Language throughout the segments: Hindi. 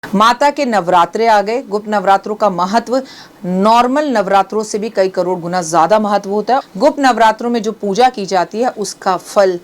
माता के नवरात्रे आ गए। गुप्त नवरात्रों का महत्व नॉर्मल नवरात्रों से भी कई करोड़ गुना ज्यादा महत्व होता है। गुप्त नवरात्रों में जो पूजा की जाती है उसका फल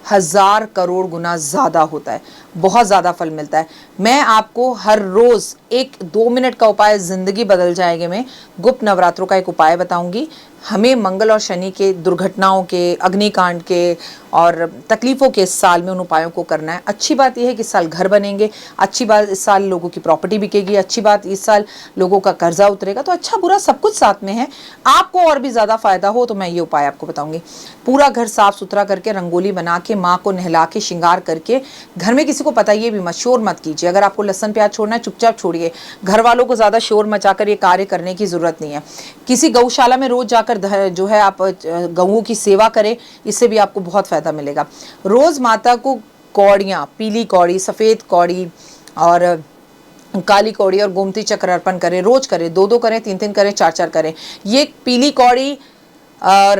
1000 करोड़ गुना ज्यादा होता है, बहुत ज्यादा फल मिलता है। मैं आपको हर रोज 1-2 मिनट का उपाय, जिंदगी बदल जाएगी में गुप्त नवरात्रों का एक उपाय बताऊंगी। हमें मंगल और शनि के, दुर्घटनाओं के, अग्निकांड के और तकलीफों के इस साल में उन उपायों को करना है। अच्छी बात यह है कि इस साल घर बनेंगे, अच्छी बात इस साल लोगों की प्रॉपर्टी बिकेगी, अच्छी बात इस साल लोगों का कर्जा उतरेगा। तो अच्छा बुरा सब कुछ साथ में है। आपको और भी ज्यादा फायदा हो तो मैं ये उपाय आपको बताऊंगी। पूरा घर साफ सुथरा करके, रंगोली बना के, माँ को नहला के, श्रृंगार करके, घर में किसी को बताइए भी मत, शोर मत कीजिए। अगर आपको लहसन प्याज छोड़ना है चुपचाप छोड़िए, घर वालों को ज्यादा शोर मचाकर ये कार्य करने की जरूरत नहीं है। किसी गौशाला में रोज जाकर जो है आप गऊओं की सेवा करें, इससे भी आपको बहुत फायदा मिलेगा। रोज माता को कौड़ियाँ, पीली कौड़ी, सफेद कौड़ी और काली कौड़ी और गोमती चक्र अर्पण करें। रोज करें, 2-2 करें, 3-3 करें, 4-4 करें। ये पीली कौड़ी और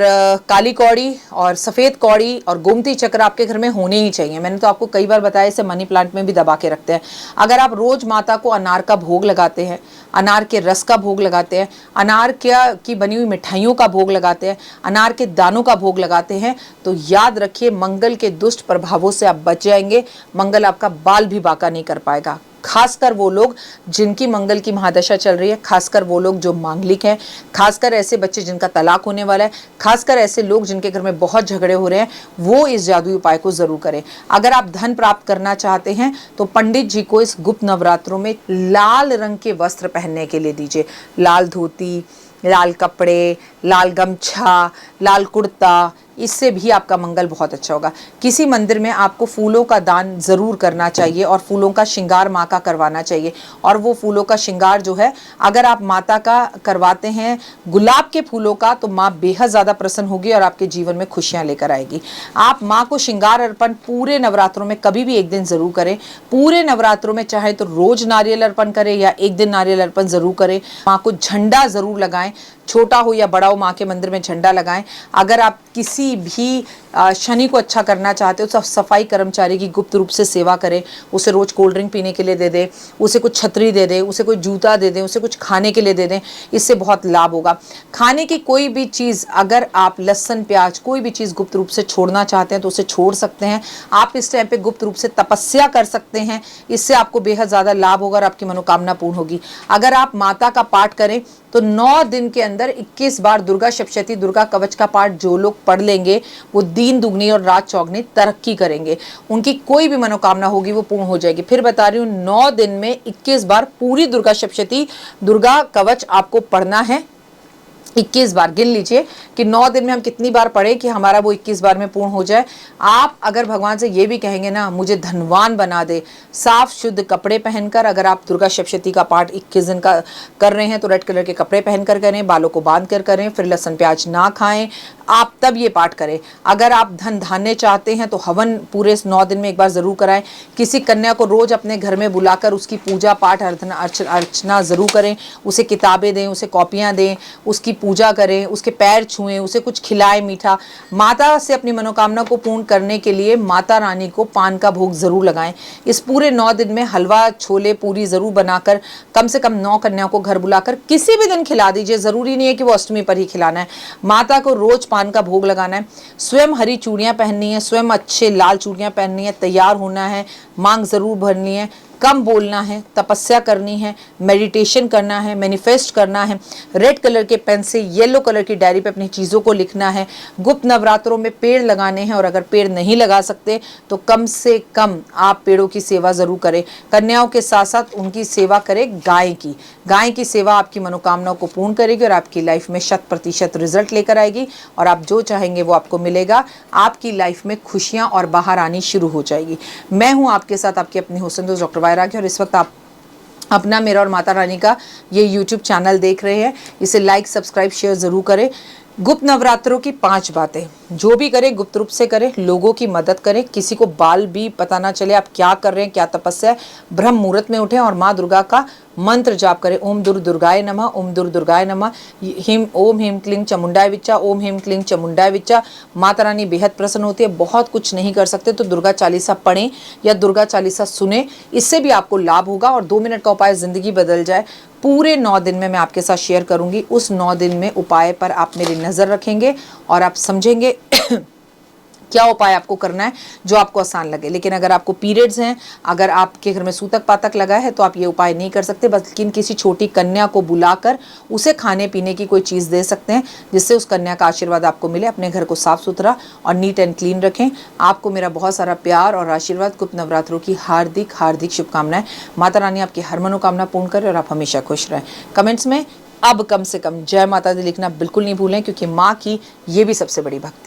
काली कौड़ी और सफ़ेद कौड़ी और गोमती चक्र आपके घर में होने ही चाहिए। मैंने तो आपको कई बार बताया, इसे मनी प्लांट में भी दबा के रखते हैं। अगर आप रोज माता को अनार का भोग लगाते हैं, अनार के रस का भोग लगाते हैं, अनार की बनी हुई मिठाइयों का भोग लगाते हैं, अनार के दानों का भोग लगाते हैं, तो याद रखिए मंगल के दुष्ट प्रभावों से आप बच जाएंगे। मंगल आपका बाल भी बांका नहीं कर पाएगा। खासकर वो लोग जिनकी मंगल की महादशा चल रही है, खासकर वो लोग जो मांगलिक हैं, खासकर ऐसे बच्चे जिनका तलाक होने वाला है, खासकर ऐसे लोग जिनके घर में बहुत झगड़े हो रहे हैं, वो इस जादुई उपाय को जरूर करें। अगर आप धन प्राप्त करना चाहते हैं तो पंडित जी को इस गुप्त नवरात्रों में लाल रंग के वस्त्र पहनने के लिए दीजिए। लाल धोती, लाल कपड़े, लाल गमछा, लाल कुर्ता, इससे भी आपका मंगल बहुत अच्छा होगा। किसी मंदिर में आपको फूलों का दान जरूर करना चाहिए और फूलों का श्रृंगार माँ का करवाना चाहिए। और वो फूलों का श्रृंगार जो है, अगर आप माता का करवाते हैं गुलाब के फूलों का, तो माँ बेहद ज़्यादा प्रसन्न होगी और आपके जीवन में खुशियाँ लेकर आएगी। आप माँ को श्रृंगार अर्पण पूरे नवरात्रों में कभी भी एक दिन ज़रूर करें। पूरे नवरात्रों में चाहे तो रोज नारियल अर्पण करें या एक दिन नारियल अर्पण ज़रूर करें। माँ को झंडा ज़रूर लगाएं, छोटा हो या बड़ा हो, माँ के मंदिर में झंडा लगाएं। अगर आप किसी भी शनि को अच्छा करना चाहते हो तो सफाई कर्मचारी की गुप्त रूप से सेवा करें। उसे रोज कोल्ड ड्रिंक पीने के लिए दे दें, उसे कुछ छतरी दे दें, उसे कोई जूता दे दें, उसे कुछ खाने के लिए दे दें। इससे बहुत लाभ होगा। खाने की कोई भी चीज़, अगर आप लहसुन प्याज कोई भी चीज़ गुप्त रूप से छोड़ना चाहते हैं तो उसे छोड़ सकते हैं। आप इस टाइम पे गुप्त रूप से तपस्या कर सकते हैं, इससे आपको बेहद ज़्यादा लाभ होगा और आपकी मनोकामना पूर्ण होगी। अगर आप माता का पाठ करें तो 9 दिन के अंदर 21 बार दुर्गा सप्तशती, दुर्गा कवच का पाठ जो लोग पढ़ लेंगे वो दिन दुगनी और रात चौगनी तरक्की करेंगे। उनकी कोई भी मनोकामना होगी वो पूर्ण हो जाएगी। फिर बता रही हूँ, 9 दिन में 21 बार पूरी दुर्गा सप्तशती, दुर्गा कवच आपको पढ़ना है। 21 बार गिन लीजिए कि 9 दिन में हम कितनी बार पढ़े कि हमारा वो 21 बार में पूर्ण हो जाए। आप अगर भगवान से ये भी कहेंगे ना, मुझे धनवान बना दे, साफ शुद्ध कपड़े पहनकर, अगर आप दुर्गा सप्तशती का पाठ 21 दिन का कर रहे हैं तो रेड कलर के कपड़े पहनकर करें, बालों को बांध कर करें, फिर लहसुन प्याज ना खाएं, आप तब ये पाठ करें। अगर आप धन धान्य चाहते हैं तो हवन पूरे 9 दिन में एक बार जरूर कराएं। किसी कन्या को रोज अपने घर में बुलाकर उसकी पूजा पाठ अर्चना जरूर करें। उसे किताबें दें, उसे कॉपियां दें, उसकी पूजा करें, उसके पैर छुएं, उसे कुछ खिलाएं मीठा। माता से अपनी मनोकामना को पूर्ण करने के लिए माता रानी को पान का भोग जरूर लगाएं। इस पूरे 9 दिन में हलवा, छोले, पूरी जरूर बनाकर कम से कम 9 कन्याओं को घर बुलाकर किसी भी दिन खिला दीजिए। जरूरी नहीं है कि वो अष्टमी पर ही खिलाना है। माता को रोज पान का भोग लगाना है। स्वयं हरी चूड़ियां पहननी है, स्वयं अच्छे लाल चूड़ियां पहननी है, तैयार होना है, मांग जरूर भरनी है, कम बोलना है, तपस्या करनी है, मेडिटेशन करना है, मैनिफेस्ट करना है। रेड कलर के पेन से येलो कलर की डायरी पे अपनी चीज़ों को लिखना है। गुप्त नवरात्रों में पेड़ लगाने हैं और अगर पेड़ नहीं लगा सकते तो कम से कम आप पेड़ों की सेवा ज़रूर करें। कन्याओं के साथ साथ उनकी सेवा करें गाय की। गाय की सेवा आपकी मनोकामनाओं को पूर्ण करेगी और आपकी लाइफ में 100% रिजल्ट लेकर आएगी और आप जो चाहेंगे वो आपको मिलेगा। आपकी लाइफ में खुशियाँ और बाहर आनी शुरू हो जाएगी। मैं हूँ आपके साथ आपकी अपनी हुस्न दोस्त डॉक्टर वायराग्य और इस वक्त आप अपना, मेरा और माता रानी का ये YouTube चैनल देख रहे हैं। इसे लाइक, सब्सक्राइब, शेयर ज़रूर करें। गुप्त नवरात्रों की 5 बातें। जो भी करें गुप्त रूप से करें, लोगों की मदद करें, किसी को बाल भी पता ना चले आप क्या कर रहे हैं, क्या तपस्या है। ब्रह्म मुहूर्त में उठें और माँ दुर्गा का मंत्र जाप करें। ओम दुर्गाय नमः, ओम दुर्गाय नमः, हिम ओम हिम क्लीं चामुंडाय विच्चा, ओम हिम क्लीं चामुंडाय विच्चा। माता रानी बेहद प्रसन्न होती है। बहुत कुछ नहीं कर सकते तो दुर्गा चालीसा पढ़ें या दुर्गा चालीसा सुने, इससे भी आपको लाभ होगा और 2 मिनट का उपाय ज़िंदगी बदल जाए। पूरे 9 दिन में मैं आपके साथ शेयर करूंगी। उस 9 दिन में उपाय पर आप मेरी नज़र रखेंगे और आप समझेंगे क्या उपाय आपको करना है जो आपको आसान लगे। लेकिन अगर आपको पीरियड्स हैं, अगर आपके घर में सूतक पातक लगा है तो आप ये उपाय नहीं कर सकते, लेकिन किसी छोटी कन्या को बुलाकर उसे खाने पीने की कोई चीज़ दे सकते हैं जिससे उस कन्या का आशीर्वाद आपको मिले। अपने घर को साफ सुथरा और नीट एंड क्लीन रखें। आपको मेरा बहुत सारा प्यार और आशीर्वाद। गुप्त नवरात्रों की हार्दिक हार्दिक शुभकामनाएं। माता रानी आपकी हर मनोकामना पूर्ण करे और आप हमेशा खुश रहें। कमेंट्स में अब कम से कम जय माता दी लिखना बिल्कुल नहीं भूलें, क्योंकि माँ की ये भी सबसे बड़ी भक्ति।